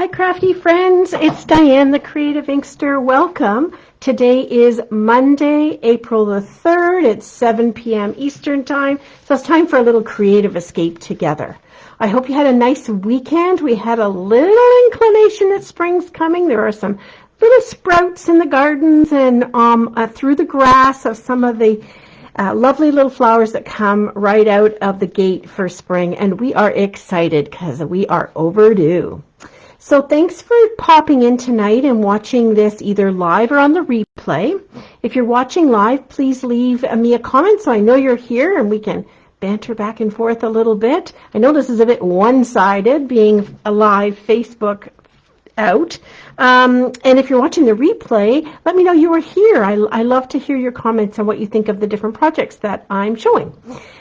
Hi crafty friends, it's Diane the Creative Inkster. Welcome. Today is Monday, April the 3rd. It's 7 p.m. Eastern Time, so it's time for a little creative escape together. I hope you had a nice weekend. We had a little inclination that spring's coming. There are some little sprouts in the gardens and through the grass of some of the lovely little flowers that come right out of the gate for spring, and we are excited because we are overdue. So thanks for popping in tonight and watching this either live or on the replay. If you're watching live, please leave me a comment so I know you're here and we can banter back and forth a little bit. I know this is a bit one-sided, being a live Facebook out. And if you're watching the replay, let me know you were here. I love to hear your comments on what you think of the different projects that I'm showing.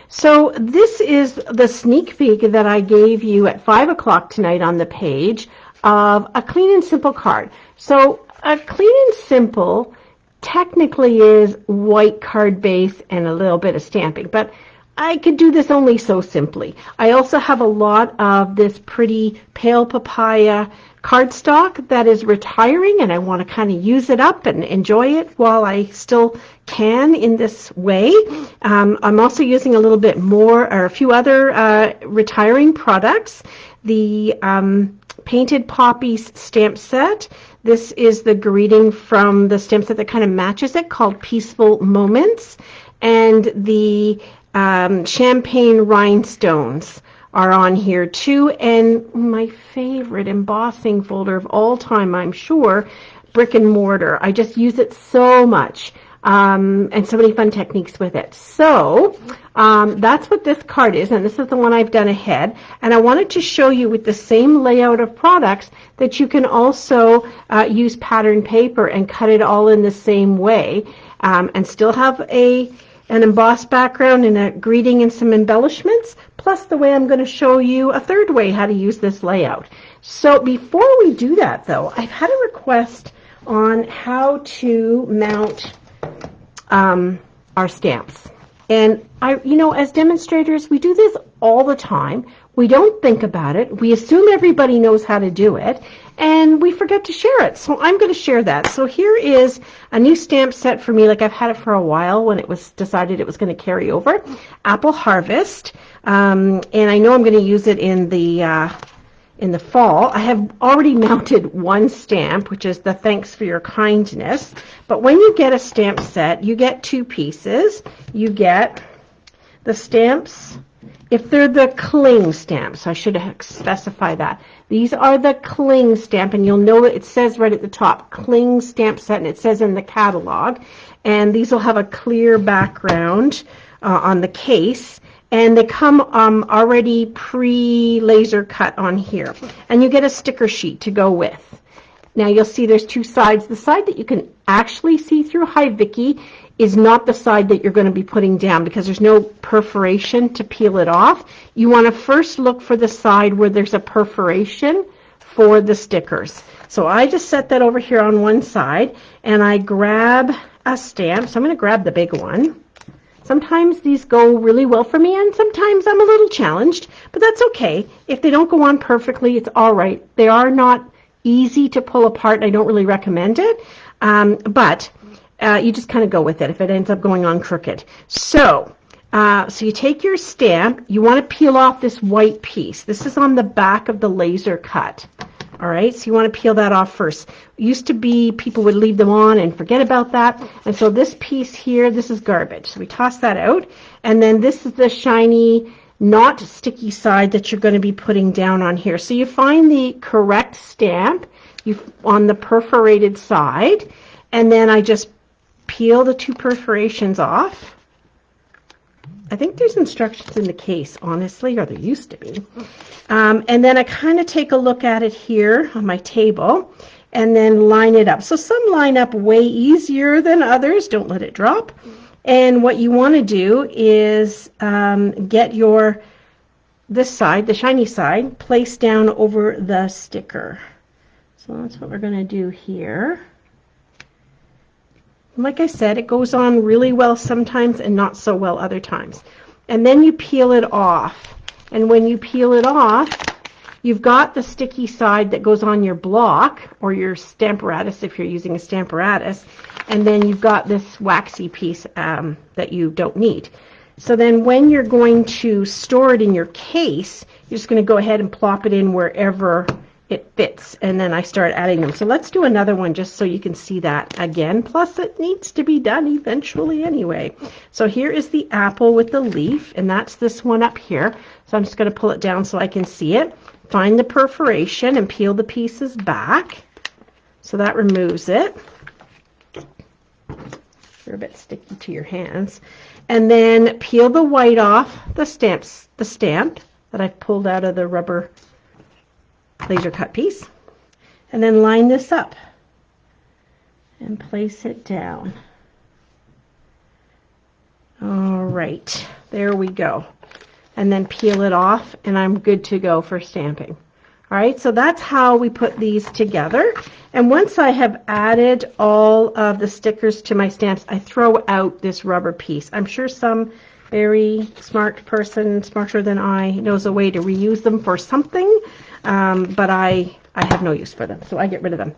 So this is the sneak peek that I gave you at 5 o'clock tonight on the page of a clean and simple card. So a clean and simple technically is white card base and a little bit of stamping, but I could do this only so simply. I also have a lot of this pretty pale papaya cardstock that is retiring, and I want to kind of use it up and enjoy it while I still can in this way. I'm also using a little bit more, or a few other retiring products. The Painted Poppies stamp set. This is the greeting from the stamp set that kind of matches it, called Peaceful Moments. And the champagne rhinestones are on here too. And my favorite embossing folder of all time, I'm sure, Brick and Mortar. I just use it so much. And so many fun techniques with it. So that's what this card is, and this is the one I've done ahead. And I wanted to show you with the same layout of products that you can also use pattern paper and cut it all in the same way, and still have an embossed background and a greeting and some embellishments, plus the way I'm going to show you a third way how to use this layout. So before we do that, though, I've had a request on how to mount our stamps. And as demonstrators, we do this all the time. We don't think about it. We assume everybody knows how to do it, and we forget to share it. So I'm going to share that. So here is a new stamp set for me. Like, I've had it for a while when it was decided it was going to carry over. Apple Harvest. And I know I'm going to use it in the fall. I have already mounted one stamp, which is the Thanks for Your Kindness. But when you get a stamp set, you get two pieces. You get the stamps, if they're the cling stamps, I should have specified that. These are the cling stamp, and you'll know it says right at the top, cling stamp set, and it says in the catalog. And these will have a clear background on the case. And they come already pre-laser cut on here. And you get a sticker sheet to go with. Now you'll see there's two sides. The side that you can actually see through, hi Vicky, is not the side that you're going to be putting down because there's no perforation to peel it off. You want to first look for the side where there's a perforation for the stickers. So I just set that over here on one side, and I grab a stamp. So I'm going to grab the big one. Sometimes these go really well for me, and sometimes I'm a little challenged, but that's okay. If they don't go on perfectly, it's all right. They are not easy to pull apart, and I don't really recommend it, but you just kind of go with it if it ends up going on crooked. So you take your stamp. You want to peel off this white piece. This is on the back of the laser cut. All right, so you want to peel that off first. It used to be people would leave them on and forget about that. And so this piece here, this is garbage. So we toss that out. And then this is the shiny, not sticky side that you're going to be putting down on here. So you find the correct stamp on the perforated side. And then I just peel the two perforations off. I think there's instructions in the case, honestly, or there used to be. And then I kind of take a look at it here on my table and then line it up. So some line up way easier than others. Don't let it drop. And what you want to do is get this side, the shiny side, placed down over the sticker. So that's what we're going to do here. Like I said, it goes on really well sometimes and not so well other times. And then you peel it off. And when you peel it off, You've got the sticky side that goes on your block or your stamparatus if you're using a stamparatus, and then you've got this waxy piece that you don't need. So then when you're going to store it in your case, you're just going to go ahead and plop it in wherever it fits, and then I start adding them. So let's do another one just so you can see that again. Plus it needs to be done eventually anyway. So here is the apple with the leaf, and that's this one up here. So I'm just going to pull it down so I can see it. Find the perforation and peel the pieces back. So that removes it. They're a bit sticky to your hands. And then peel the white off the stamp that I've pulled out of the rubber laser cut piece, and then line this up and place it down. All right, there we go. And then peel it off, and I'm good to go for stamping. All right, so that's how we put these together. And once I have added all of the stickers to my stamps, I throw out this rubber piece. I'm sure some very smart person, smarter than I, knows a way to reuse them for something, but I have no use for them, so I get rid of them.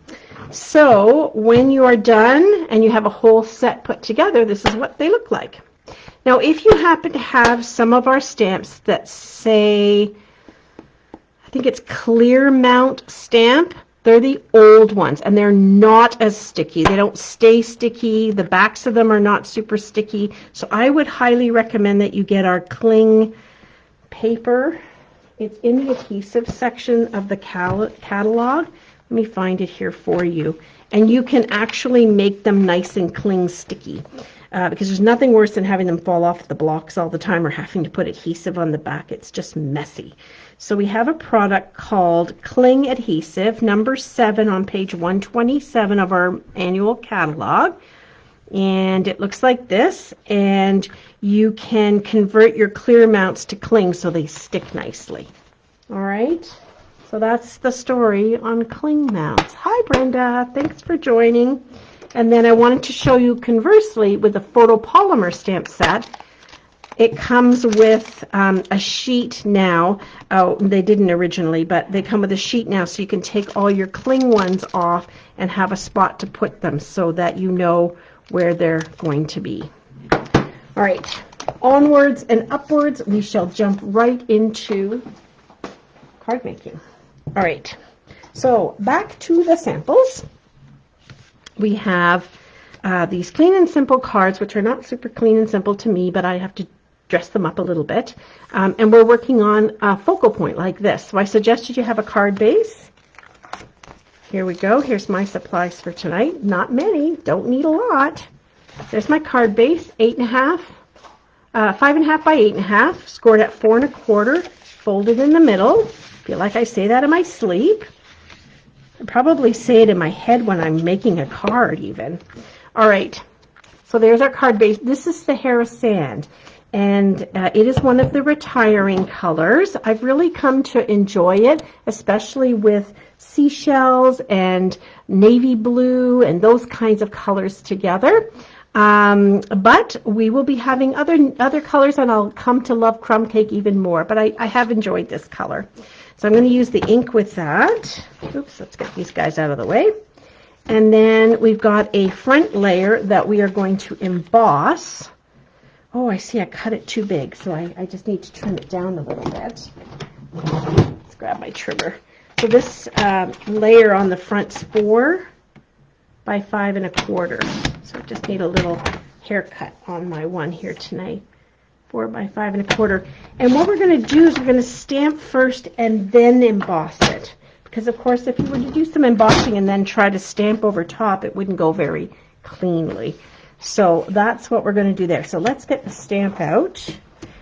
So when you are done and you have a whole set put together, this is what they look like. Now, if you happen to have some of our stamps that say, I think it's clear mount stamp, they're the old ones, and they're not as sticky. They don't stay sticky. The backs of them are not super sticky. So I would highly recommend that you get our cling paper. It's in the adhesive section of the catalog. Let me find it here for you. And you can actually make them nice and cling sticky. Because there's nothing worse than having them fall off the blocks all the time or having to put adhesive on the back. It's just messy. So we have a product called Cling Adhesive, number 7 on page 127 of our annual catalog. And it looks like this. And you can convert your clear mounts to cling so they stick nicely. All right. So that's the story on cling mounts. Hi, Brenda. Thanks for joining. And then I wanted to show you conversely with the photopolymer stamp set. It comes with a sheet now. Oh, they didn't originally, but they come with a sheet now, so you can take all your cling ones off and have a spot to put them so that you know where they're going to be. All right, onwards and upwards, we shall jump right into card making. All right, so back to the samples. We have these clean and simple cards, which are not super clean and simple to me, but I have to dress them up a little bit. And we're working on a focal point like this. So I suggested you have a card base. Here we go. Here's my supplies for tonight. Not many. Don't need a lot. There's my card base, 5.5 by 8.5, scored at 4 1/4, folded in the middle. Feel like I say that in my sleep. I probably say it in my head when I'm making a card even. All right, so there's our card base. This is Sahara Sand, and it is one of the retiring colors. I've really come to enjoy it, especially with seashells and navy blue and those kinds of colors together. But we will be having other colors, and I'll come to love crumb cake even more, but I have enjoyed this color. So I'm going to use the ink with that. Oops, let's get these guys out of the way. And then we've got a front layer that we are going to emboss. Oh, I see I cut it too big, so I just need to trim it down a little bit. Let's grab my trimmer. So this layer on the front's 4 by 5 1/4. So I just need a little haircut on my one here tonight. 4 by 5 1/4. And what we're going to do is we're going to stamp first and then emboss it. Because, of course, if you were to do some embossing and then try to stamp over top, it wouldn't go very cleanly. So that's what we're going to do there. So let's get the stamp out.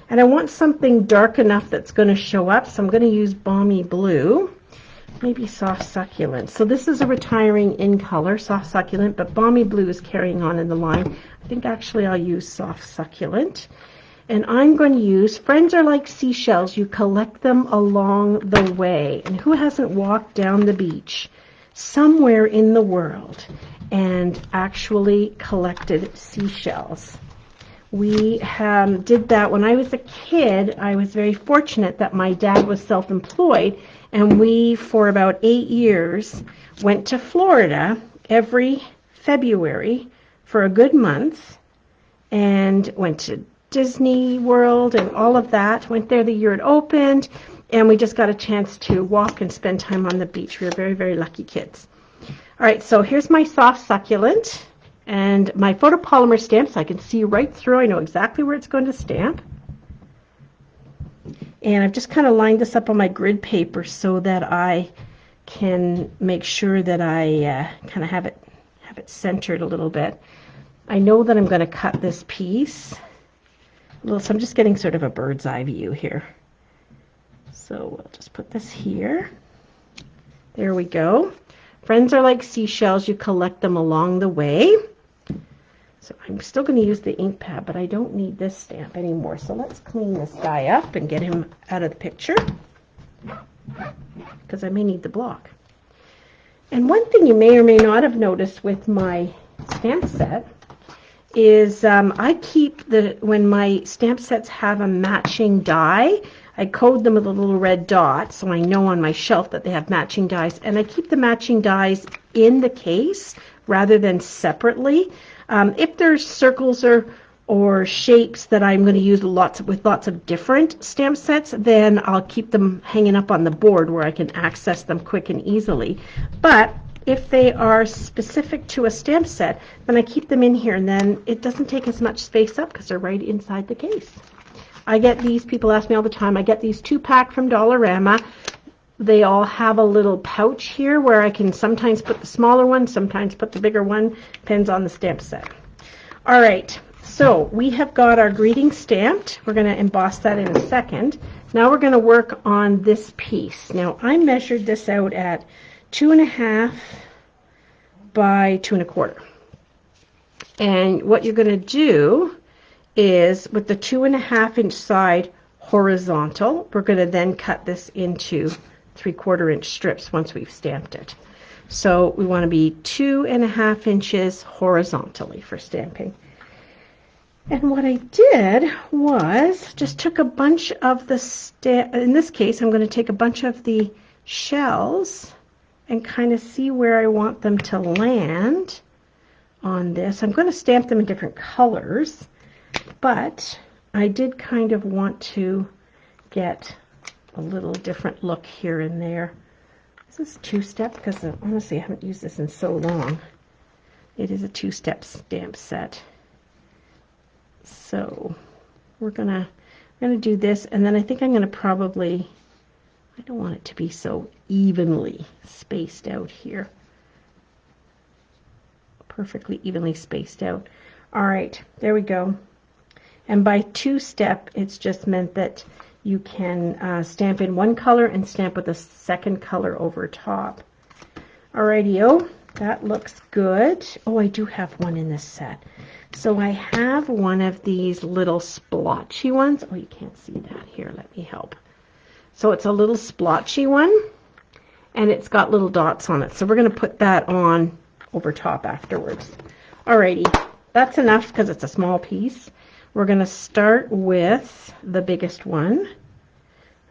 And I want something dark enough that's going to show up. So I'm going to use Balmy Blue. Maybe Soft Succulent. So this is a retiring in color, Soft Succulent, but Balmy Blue is carrying on in the line. I think actually I'll use Soft Succulent. And I'm going to use, friends are like seashells, you collect them along the way. And who hasn't walked down the beach somewhere in the world and actually collected seashells? We did that when I was a kid. I was very fortunate that my dad was self-employed, And we, for about 8 years, went to Florida every February for a good month and went to Disney World and all of that. Went there the year it opened, and we just got a chance to walk and spend time on the beach. We were very, very lucky kids. All right, so here's my soft succulent and my photopolymer stamp, so I can see right through. I know exactly where it's going to stamp. And I've just kind of lined this up on my grid paper so that I can make sure that I kind of have it centered a little bit. I know that I'm going to cut this piece a little, so I'm just getting sort of a bird's eye view here. So we'll just put this here. There we go. Friends are like seashells. You collect them along the way. So I'm still going to use the ink pad, but I don't need this stamp anymore. So let's clean this guy up and get him out of the picture, because I may need the block. And one thing you may or may not have noticed with my stamp set is I keep when my stamp sets have a matching die, I code them with a little red dot so I know on my shelf that they have matching dies, and I keep the matching dies in the case rather than separately. If there's circles or shapes that I'm going to use with lots of different stamp sets, then I'll keep them hanging up on the board where I can access them quick and easily. But if they are specific to a stamp set, then I keep them in here, and then it doesn't take as much space up because they're right inside the case. I get these, people ask me all the time, I get these 2-pack from Dollarama. They all have a little pouch here where I can sometimes put the smaller one, sometimes put the bigger one, depends on the stamp set. All right, so we have got our greeting stamped. We're going to emboss that in a second. Now we're going to work on this piece. Now I measured this out at 2.5 by 2.25. And what you're going to do is, with the 2.5-inch side horizontal, we're going to then cut this into 3/4-inch strips once we've stamped it. So we want to be 2.5 inches horizontally for stamping. And what I did was just took a bunch of the in this case, I'm going to take a bunch of the shells and kind of see where I want them to land on this. I'm going to stamp them in different colors, but I did kind of want to get a little different look here and there. This is 2-step because honestly I haven't used this in so long. It is a 2-step stamp set. So we're gonna do this, and then I think I'm gonna probably, I don't want it to be so evenly spaced out here. Perfectly evenly spaced out. All right, there we go. And by 2-step, it's just meant that you can stamp in one color and stamp with a second color over top. Alrighty-o, that looks good. Oh, I do have one in this set. So I have one of these little splotchy ones. Oh, you can't see that. Here, let me help. So it's a little splotchy one, and it's got little dots on it. So we're going to put that on over top afterwards. Alrighty, that's enough because it's a small piece. We're going to start with the biggest one.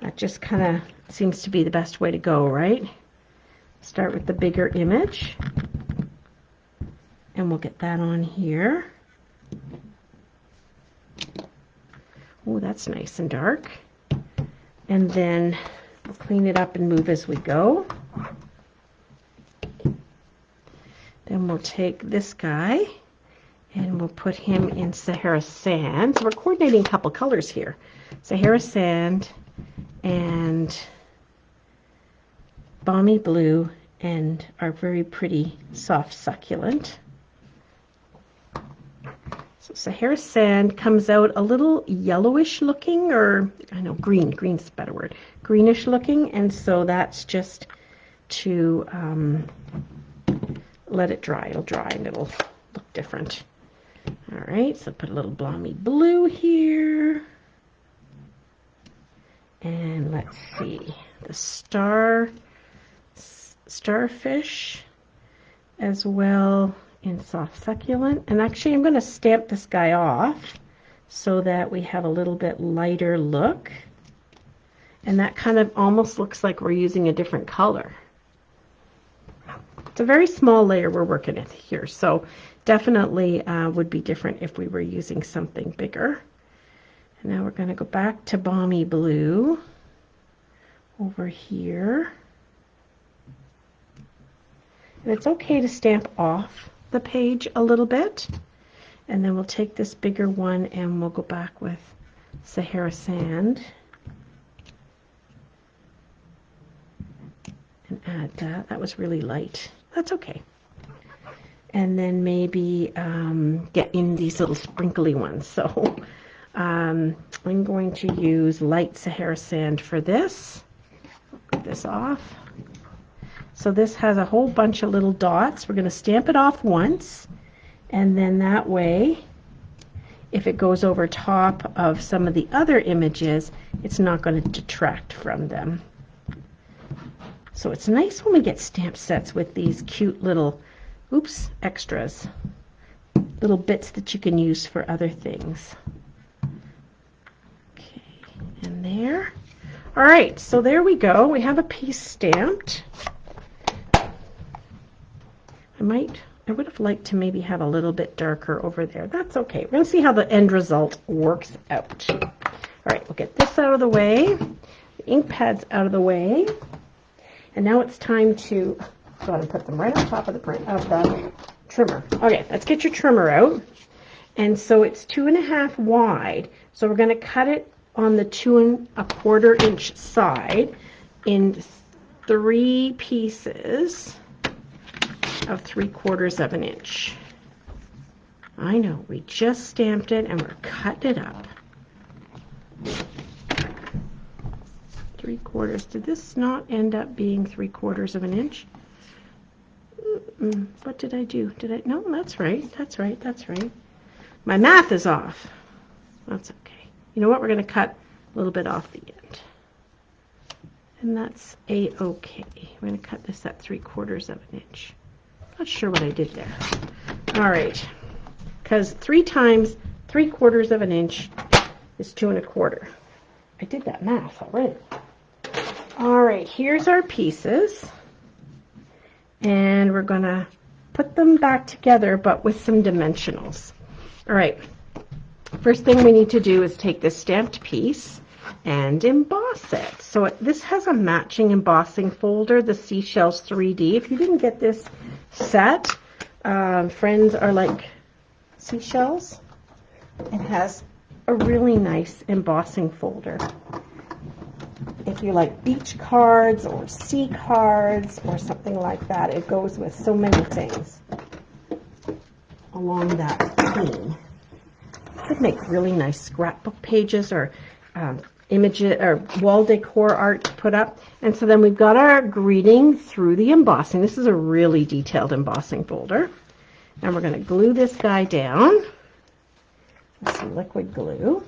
That just kind of seems to be the best way to go, right? Start with the bigger image. And we'll get that on here. Oh, that's nice and dark. And then we'll clean it up and move as we go. Then we'll take this guy and we'll put him in Sahara Sand. So we're coordinating a couple colors here. Sahara Sand and Balmy Blue and our very pretty soft succulent. So Sahara Sand comes out a little yellowish looking, or I know green's a better word, greenish looking, and so that's just to let it dry. It'll dry and it'll look different. All right, so put a little Balmy Blue here. And let's see, the starfish as well in soft succulent. And actually I'm going to stamp this guy off so that we have a little bit lighter look. And that kind of almost looks like we're using a different color. It's a very small layer we're working with here, so definitely would be different if we were using something bigger. And now we're going to go back to Balmy Blue over here. And it's okay to stamp off the page a little bit. And then we'll take this bigger one and we'll go back with Sahara Sand. And add that. That was really light. That's okay. And then maybe get in these little sprinkly ones. So I'm going to use light Sahara Sand for this. Put this off. So this has a whole bunch of little dots. We're going to stamp it off once, and then that way, if it goes over top of some of the other images, it's not going to detract from them. So it's nice when we get stamp sets with these cute little, extras. Little bits that you can use for other things. Okay, and there. All right, so there we go. We have a piece stamped. I would have liked to maybe have a little bit darker over there. That's okay. We're going to see how the end result works out. All right, we'll get this out of the way. The ink pad's out of the way. And now it's time to go ahead and put them right on top of the trimmer. Okay, let's get your trimmer out. And so it's 2.5 wide. So we're going to cut it on the 2 1/4 inch side in 3 pieces of 3/4 of an inch. I know, we just stamped it and we're cutting it up. 3/4. Did this not end up being 3/4 of an inch? What did I do? No, that's right. That's right. That's right. My math is off. That's okay. You know what? We're going to cut a little bit off the end. And that's a-okay. We're going to cut this at 3/4 of an inch. Not sure what I did there. All right. Because 3 times 3/4 of an inch is 2 1/4. I did that math already. All right, here's our pieces. And we're going to put them back together, but with some dimensionals. All right, first thing we need to do is take this stamped piece and emboss it. So this has a matching embossing folder, the Seashells 3D. If you didn't get this set, Friends Are Like Seashells. It has a really nice embossing folder. If you like beach cards or sea cards or something like that, it goes with so many things along that theme. You could make really nice scrapbook pages or images or wall decor art to put up. And so then we've got our greeting through the embossing. This is a really detailed embossing folder. And we're going to glue this guy down with some liquid glue.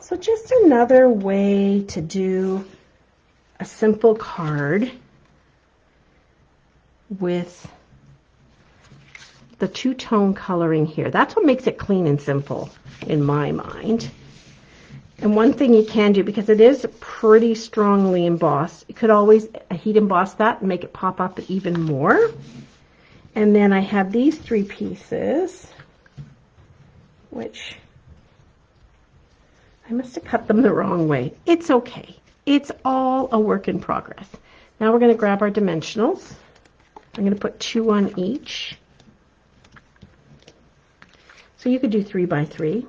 So just another way to do a simple card with the two-tone coloring here. That's what makes it clean and simple in my mind. And one thing you can do, because it is pretty strongly embossed, you could always heat emboss that and make it pop up even more. And then I have these 3 pieces, which I must have cut them the wrong way. It's okay. It's all a work in progress. Now we're going to grab our dimensionals. I'm going to put 2 on each. So you could do 3 by 3.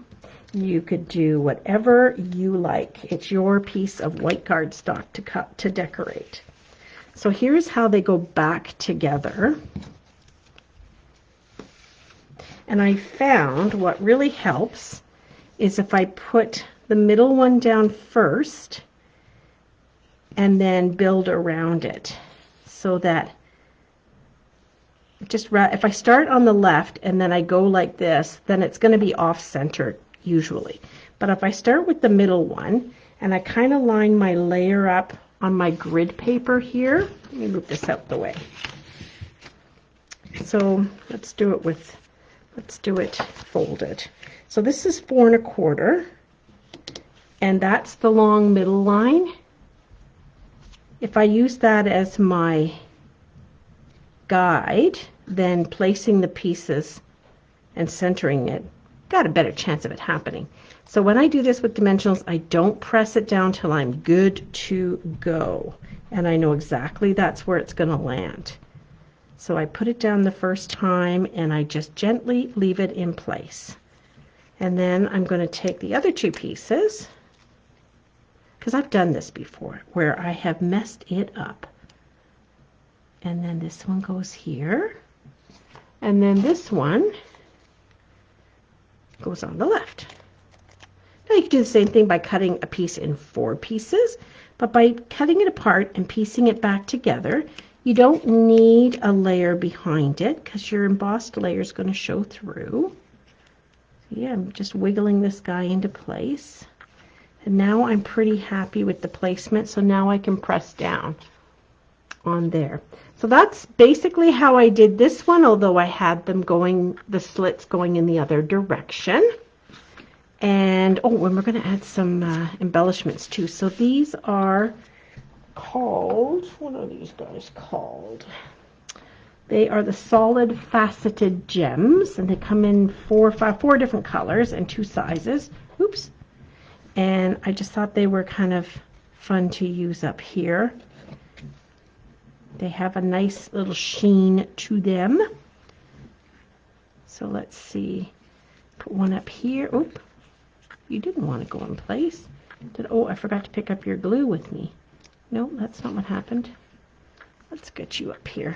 You could do whatever you like. It's your piece of white cardstock to decorate. So here's how they go back together. And I found what really helps is if I put the middle one down first and then build around it, so that if I start on the left and then I go like this, then it's going to be off-center usually. But if I start with the middle one and I kind of line my layer up on my grid paper here, let me move this out the way. So let's do it folded. So this is 4 1/4. and that's the long middle line. If I use that as my guide, then placing the pieces and centering it, got a better chance of it happening. So when I do this with dimensionals, I don't press it down till I'm good to go. And I know exactly that's where it's going to land. So I put it down the first time and I just gently leave it in place. And then I'm going to take the other two pieces, because I've done this before, where I have messed it up. And then this one goes here. And then this one goes on the left. Now you can do the same thing by cutting a piece in 4 pieces, but by cutting it apart and piecing it back together, you don't need a layer behind it because your embossed layer is going to show through. Yeah, I'm just wiggling this guy into place. And now I'm pretty happy with the placement, so now I can press down on there. So that's basically how I did this one, although I had them going, the slits going in the other direction. And, oh, and we're going to add some embellishments too. So these are called, what are these guys called? They are the solid faceted gems, and they come in four different colors and 2 sizes. Oops. And I just thought they were kind of fun to use up here. They have a nice little sheen to them. So let's see. Put one up here. Oop. You didn't want to go in place. Oh, I forgot to pick up your glue with me. No, that's not what happened. Let's get you up here.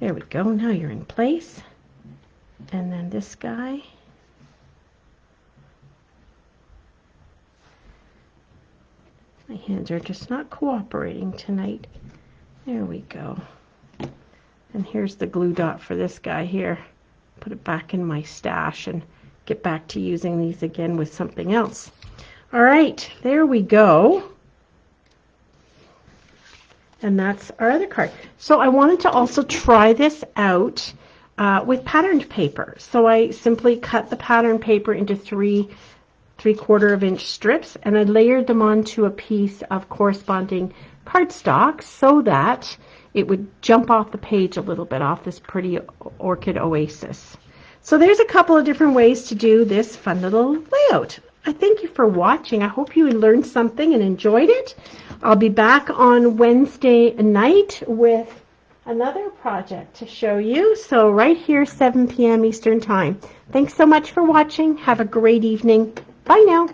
There we go. Now you're in place. And then this guy. My hands are just not cooperating tonight. There we go. And here's the glue dot for this guy here. Put it back in my stash and get back to using these again with something else. All right, there we go. And that's our other card. So I wanted to also try this out with patterned paper. So I simply cut the pattern paper into 3/4 inch strips, and I layered them onto a piece of corresponding cardstock so that it would jump off the page a little bit, off this pretty orchid oasis. So there's a couple of different ways to do this fun little layout. I thank you for watching. I hope you learned something and enjoyed it. I'll be back on Wednesday night with another project to show you. So right here, 7 p.m. Eastern Time. Thanks so much for watching. Have a great evening. Bye now.